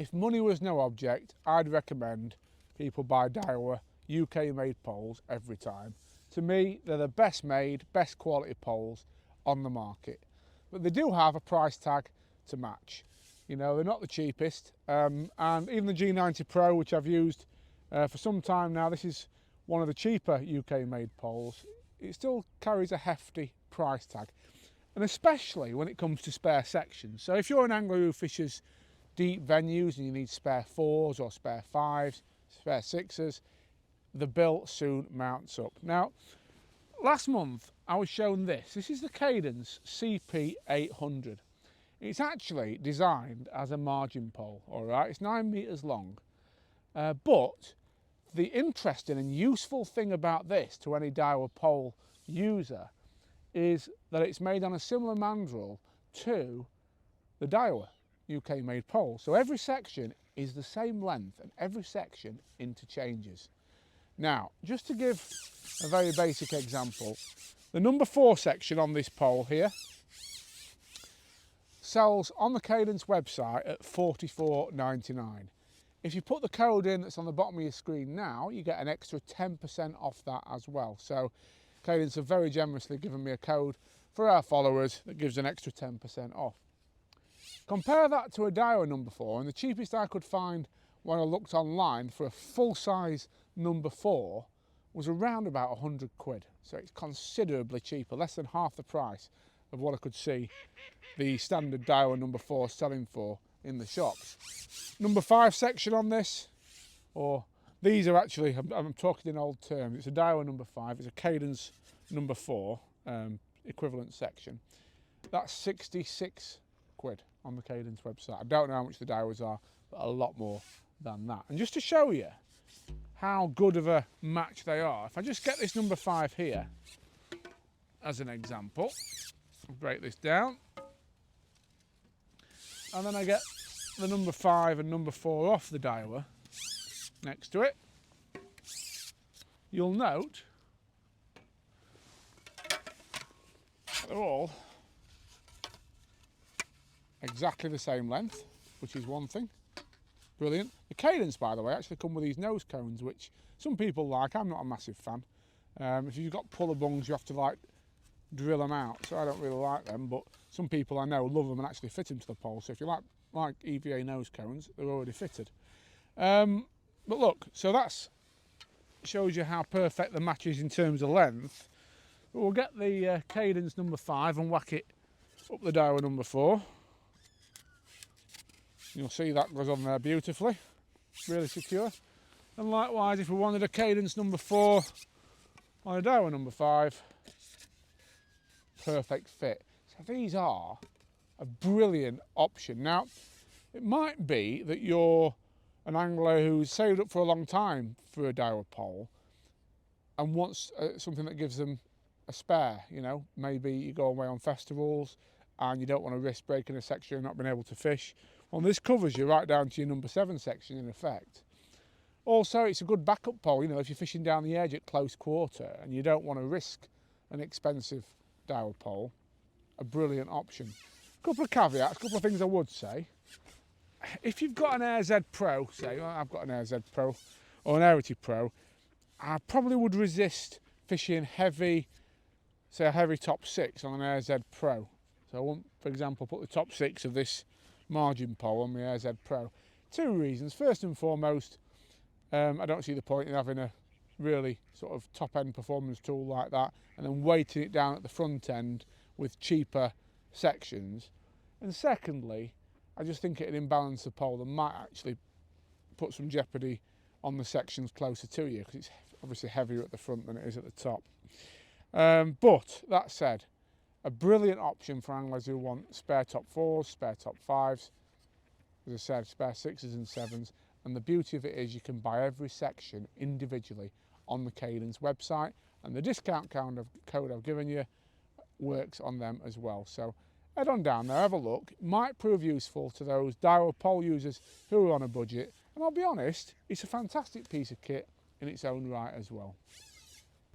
if money was no object, I'd recommend people buy Daiwa UK made poles every time. To me, they're the best made, best quality poles on the market. But they do have a price tag to match. You know, they're not the cheapest. And even the G90 Pro, which I've used for some time now, this is one of the cheaper UK made poles. It still carries a hefty price tag. And especially when it comes to spare sections. So if you're an angler who fishes deep venues and you need spare 4s or spare 5s, spare 6s, the bill soon mounts up. Now, last month I was shown this. This is the Cadence CP800. It's actually designed as a margin pole, all right? It's 9 meters long. But the interesting and useful thing about this to any Daiwa pole user is that it's made on a similar mandrel to the Daiwa UK made pole. So every section is the same length and every section interchanges. Now, just to give a very basic example, the number 4 section on this pole here sells on the Cadence website at $44.99. If you put the code in that's on the bottom of your screen now, you get an extra 10% off that as well. So Cadence have very generously given me a code for our followers that gives an extra 10% off. Compare that to a Daiwa number 4, and the cheapest I could find when I looked online for a full-size number 4 was around about 100 quid. So it's considerably cheaper, less than half the price of what I could see the standard Daiwa number 4 selling for in the shops. Number 5 section on this, or these are actually, I'm talking in old terms, it's a Daiwa number 5, it's a Cadence number 4 equivalent section. That's 66 quid on the Cadence website. I don't know how much the Daiwas are, but a lot more than that. And just to show you how good of a match they are, if I just get this number 5 here as an example, I'll break this down, and then I get the number 5 and number 4 off the Daiwa next to it, you'll note they're all exactly the same length, which is one thing. Brilliant. The Cadence, by the way, actually come with these nose cones, which some people like. I'm not a massive fan. If you've got puller bungs, you have to like drill them out, so I don't really like them, but some people I know love them and actually fit them to the pole. So if you like EVA nose cones, they're already fitted. But look, so that's shows you how perfect the match is in terms of length. But we'll get the Cadence number 5 and whack it up the Daiwa number 4. You'll see that goes on there beautifully, really secure. And likewise, if we wanted a Cadence number 4 on a Daiwa number 5, perfect fit. So these are a brilliant option. Now, it might be that you're an angler who's saved up for a long time for a Daiwa pole and wants something that gives them a spare, you know. Maybe you go away on festivals and you don't want to risk breaking a section and not being able to fish. Well, this covers you right down to your number 7 section in effect. Also, it's a good backup pole, you know, if you're fishing down the edge at close quarter and you don't want to risk an expensive Daiwa pole, a brilliant option. A couple of caveats, a couple of things I would say. If you've got an Air Z Pro, say, well, I've got an Air Z Pro or an Arity Pro, I probably would resist fishing heavy, say a heavy top 6 on an Air Z Pro. So I won't, for example, put the top 6 of this margin pole on the Air Z Pro. 2 reasons. First and foremost, I don't see the point in having a really sort of top-end performance tool like that and then weighting it down at the front end with cheaper sections. And secondly, I just think it'd imbalance the pole and might actually put some jeopardy on the sections closer to you because it's obviously heavier at the front than it is at the top. But that said, a brilliant option for anglers who want spare top 4s, spare top 5s, as I said, spare 6s and 7s. And the beauty of it is you can buy every section individually on the Cadence website, and the discount code I've given you works on them as well. So head on down there, have a look. It might prove useful to those Daiwa pole users who are on a budget. And I'll be honest, it's a fantastic piece of kit in its own right as well.